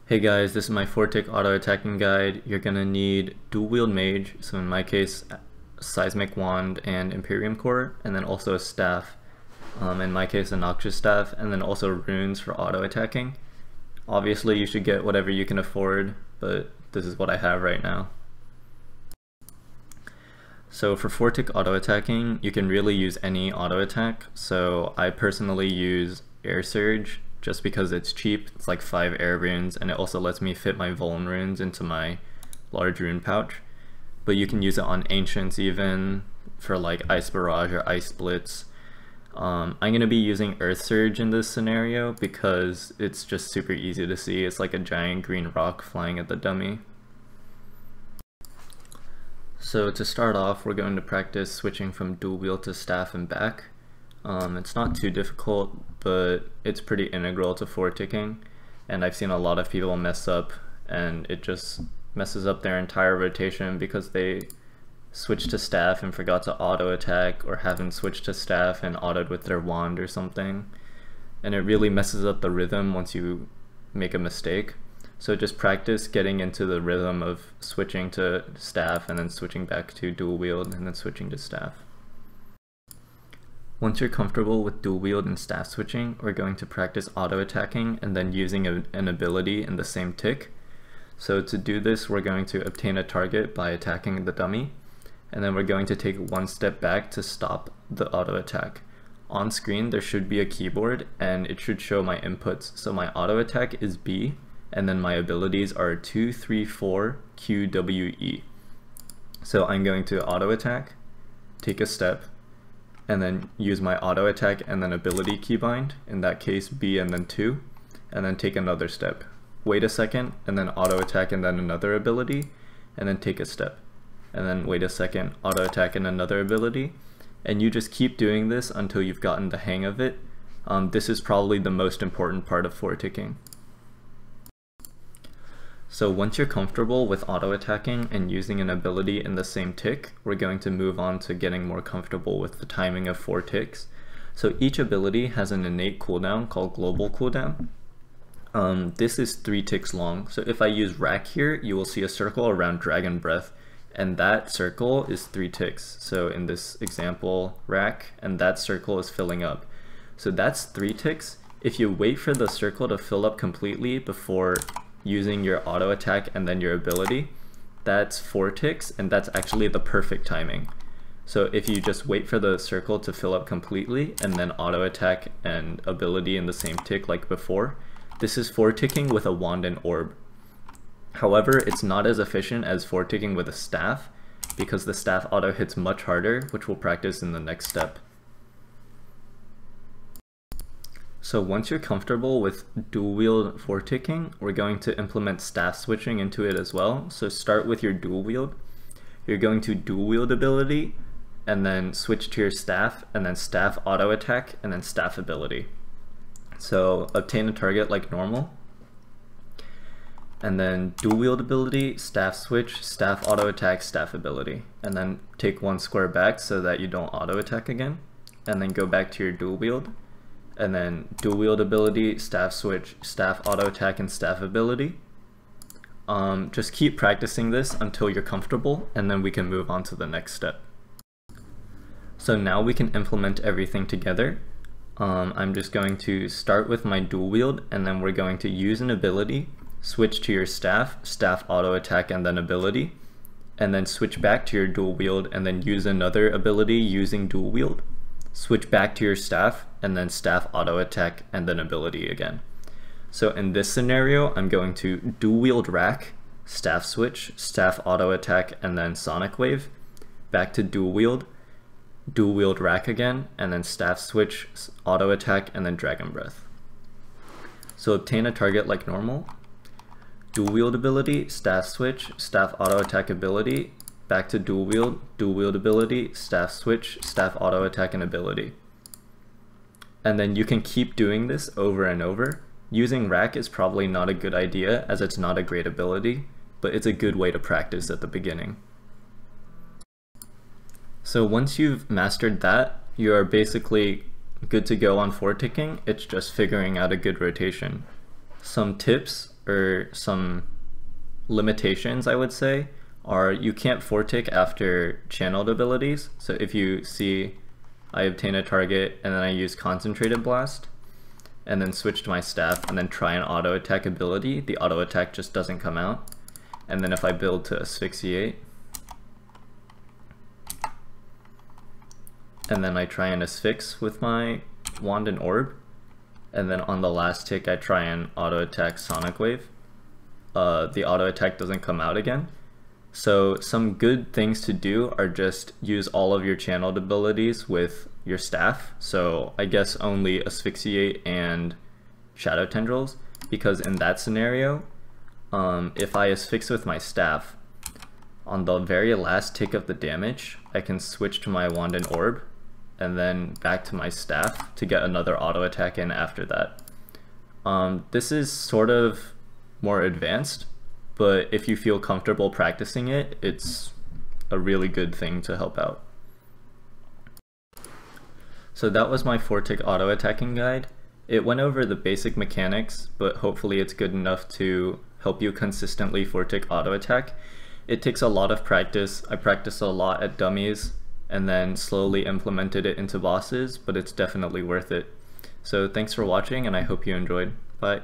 Hey guys, this is my 4-tick auto attacking guide. You're gonna need dual wield mage, so in my case seismic wand and Imperium core, and then also a staff, in my case a noxious staff, and then also runes for auto attacking. Obviously you should get whatever you can afford, but this is what I have right now. So for 4-tick auto attacking, you can really use any auto attack. So I personally use Air Surge just because it's cheap. It's like 5 air runes, and it also lets me fit my Vuln runes into my large rune pouch. But you can use it on Ancients even, for like Ice Barrage or Ice Blitz. I'm going to be using Earth Surge in this scenario because it's just super easy to see. It's like a giant green rock flying at the dummy. So to start off, we're going to practice switching from dual wield to staff and back. It's not too difficult, but it's pretty integral to 4-ticking, and I've seen a lot of people mess up, and it just messes up their entire rotation because they switched to staff and forgot to auto attack, or haven't switched to staff and autoed with their wand or something, and it really messes up the rhythm once you make a mistake. So just practice getting into the rhythm of switching to staff and then switching back to dual wield and then switching to staff. Once you're comfortable with dual wield and staff switching, we're going to practice auto attacking and then using an ability in the same tick. So to do this, we're going to obtain a target by attacking the dummy, and then we're going to take one step back to stop the auto attack. On screen there should be a keyboard and it should show my inputs. So my auto attack is B, and then my abilities are 2, 3, 4, Q, W, E. So I'm going to auto attack, take a step, and then use my auto attack and then ability keybind, in that case B and then 2, and then take another step. Wait a second, and then auto attack and then another ability, and then take a step. And then wait a second, auto attack and another ability. And you just keep doing this until you've gotten the hang of it. This is probably the most important part of 4-ticking. So once you're comfortable with auto attacking and using an ability in the same tick, we're going to move on to getting more comfortable with the timing of 4 ticks. So each ability has an innate cooldown called global cooldown. This is 3 ticks long. So if I use Rack here, you will see a circle around Dragon Breath, and that circle is 3 ticks. So in this example, Rack, and that circle is filling up. So that's 3 ticks. If you wait for the circle to fill up completely before using your auto attack and then your ability, that's 4 ticks, and that's actually the perfect timing. So if you just wait for the circle to fill up completely and then auto attack and ability in the same tick like before, this is 4-ticking with a wand and orb. However, it's not as efficient as 4-ticking with a staff because the staff auto hits much harder, which we'll practice in the next step. So once you're comfortable with dual wield 4-ticking, we're going to implement staff switching into it as well. So start with your dual wield. You're going to dual wield ability, and then switch to your staff, and then staff auto attack, and then staff ability. So obtain a target like normal, and then dual wield ability, staff switch, staff auto attack, staff ability, and then take 1 square back so that you don't auto attack again, and then go back to your dual wield, and then dual wield ability, staff switch, staff auto attack, and staff ability. Just keep practicing this until you're comfortable, and then we can move on to the next step. So now we can implement everything together. I'm just going to start with my dual wield, and then we're going to use an ability, switch to your staff, staff auto attack, and then ability, and then switch back to your dual wield, and then use another ability using dual wield. Switch back to your staff, and then staff auto attack, and then ability again. So in this scenario, I'm going to dual wield Rack, staff switch, staff auto attack, and then sonic wave, back to dual wield Rack again, and then staff switch, auto attack, and then dragon breath. So obtain a target like normal, dual wield ability, staff switch, staff auto attack ability, back to dual wield ability, staff switch, staff auto attack, and ability. And then you can keep doing this over and over. Using Rack is probably not a good idea as it's not a great ability, but it's a good way to practice at the beginning. So once you've mastered that, you are basically good to go on 4-ticking. It's just figuring out a good rotation. Some tips or some limitations, I would say, are you can't four-tick after channeled abilities. So if you see I obtain a target and then I use Concentrated Blast and then switch to my staff and then try an auto attack ability, the auto attack just doesn't come out. And then if I build to Asphyxiate and then I try and Asphyx with my Wand and Orb, and then on the last tick I try and auto attack Sonic Wave, the auto attack doesn't come out again. So some good things to do are just use all of your channeled abilities with your staff. So I guess only Asphyxiate and Shadow Tendrils, because in that scenario, if I Asphyx with my staff, on the very last tick of the damage, I can switch to my Wand and Orb, and then back to my staff to get another auto attack in after that. This is sort of more advanced, but if you feel comfortable practicing it, it's a really good thing to help out. So that was my 4-tick auto attacking guide. It went over the basic mechanics, but hopefully it's good enough to help you consistently 4-tick auto attack. It takes a lot of practice. I practiced a lot at dummies and then slowly implemented it into bosses, but it's definitely worth it. So thanks for watching and I hope you enjoyed. Bye.